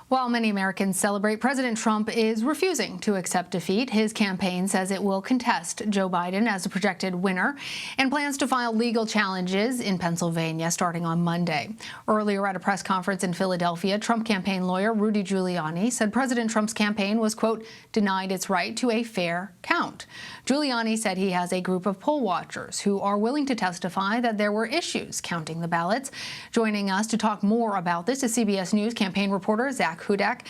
While many Americans celebrate, President Trump is refusing to accept defeat. His campaign says it will contest Joe Biden as a projected winner and plans to file legal challenges in Pennsylvania starting on Monday. Earlier at a press conference in Philadelphia, Trump campaign lawyer Rudy Giuliani said President Trump's campaign was, quote, denied its right to a fair count. Giuliani said he has a group of poll watchers who are willing to testify that there were issues counting the ballots. Joining us to talk more about this is CBS News campaign reporter Zak Hudak.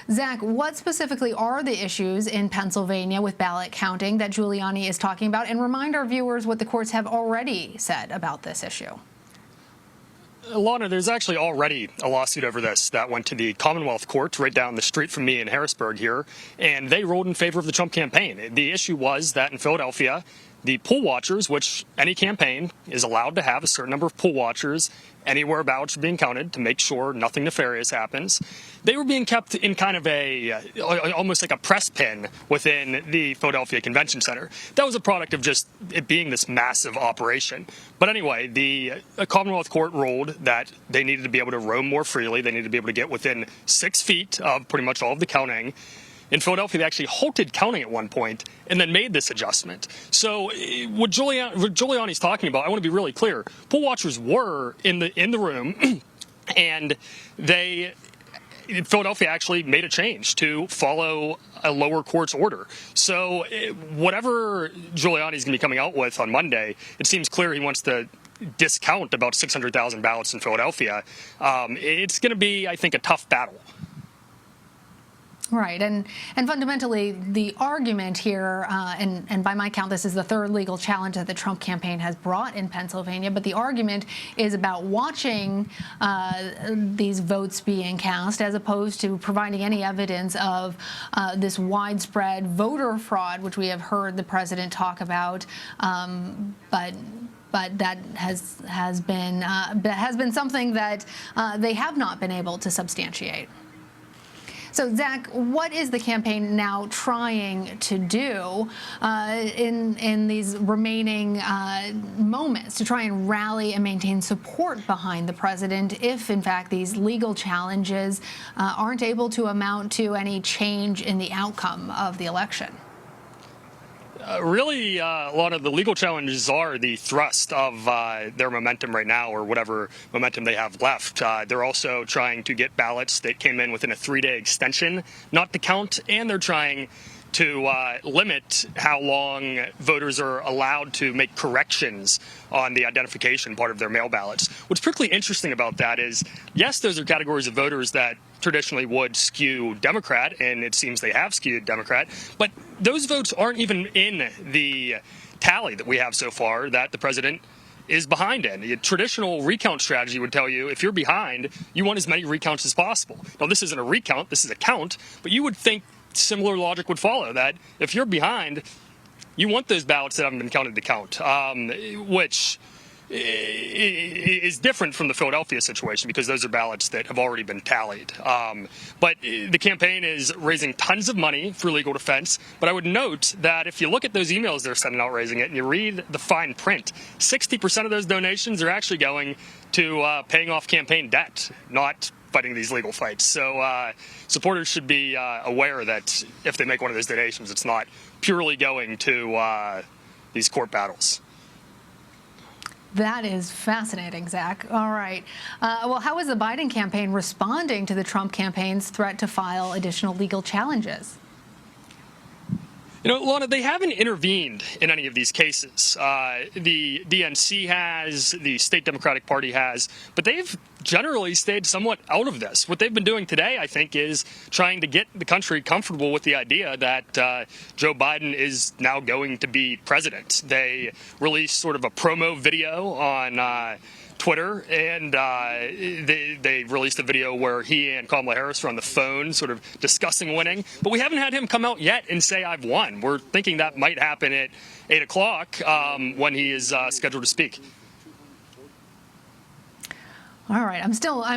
Zak, what specifically are the issues in Pennsylvania with ballot counting that Giuliani is talking about? And remind our viewers what the courts have already said about this issue. Lana, there's actually already a lawsuit over this that went to the Commonwealth Court right down the street from me in Harrisburg here, and they ruled in favor of the Trump campaign. The issue was that in Philadelphia, the poll watchers, which any campaign is allowed to have a certain number of poll watchers anywhere ballots are being counted to make sure nothing nefarious happens, they were being kept in kind of almost like a press pin within the Philadelphia Convention Center. That was a product of just it being this massive operation. But anyway, the Commonwealth Court ruled that they needed to be able to roam more freely. They needed to be able to get within 6 feet of pretty much all of the counting. In Philadelphia, they actually halted counting at one point and then made this adjustment. So what Giuliani's talking about, I want to be really clear. Poll watchers were in the room, and Philadelphia actually made a change to follow a lower court's order. So whatever Giuliani's going to be coming out with on Monday, it seems clear he wants to discount about 600,000 ballots in Philadelphia. It's going to be, I think, a tough battle. Right, and fundamentally, the argument here, and by my count, this is the third legal challenge that the Trump campaign has brought in Pennsylvania, but the argument is about watching these votes being cast as opposed to providing any evidence of this widespread voter fraud, which we have heard the president talk about, but that has been something that they have not been able to substantiate. So, Zak, what is the campaign now trying to do in these remaining moments to try and rally and maintain support behind the president if, in fact, these legal challenges aren't able to amount to any change in the outcome of the election? Really, a lot of the legal challenges are the thrust of their momentum right now, or whatever momentum they have left. They're also trying to get ballots that came in within a 3-day extension not to count, and they're trying to limit how long voters are allowed to make corrections on the identification part of their mail ballots. What's particularly interesting about that is, yes, those are categories of voters that traditionally would skew Democrat, and it seems they have skewed Democrat, but those votes aren't even in the tally that we have so far that the president is behind in. The traditional recount strategy would tell you if you're behind, you want as many recounts as possible. Now, this isn't a recount, this is a count, but you would think similar logic would follow, that if you're behind, you want those ballots that haven't been counted to count, which is different from the Philadelphia situation because those are ballots that have already been tallied. But the campaign is raising tons of money for legal defense. But I would note that if you look at those emails they're sending out raising it and you read the fine print, 60% of those donations are actually going to paying off campaign debt, not fighting these legal fights. So supporters should be aware that if they make one of those donations, it's not purely going to these court battles. That is fascinating, Zak. All right. Well, how is the Biden campaign responding to the Trump campaign's threat to file additional legal challenges? You know, Lana, they haven't intervened in any of these cases. The DNC has, the state Democratic Party has, but they've generally stayed somewhat out of this. What they've been doing today, I think, is trying to get the country comfortable with the idea that Joe Biden is now going to be president. They released sort of a promo video on Twitter, and they released a video where he and Kamala Harris were on the phone sort of discussing winning. But we haven't had him come out yet and say, I've won. We're thinking that might happen at 8 o'clock when he is scheduled to speak. All right, I'm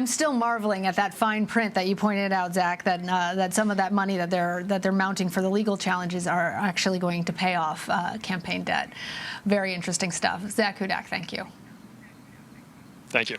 still marveling at that fine print that you pointed out, Zak. That some of that money that they're mounting for the legal challenges are actually going to pay off campaign debt. Very interesting stuff. Zak Hudak, thank you. Thank you.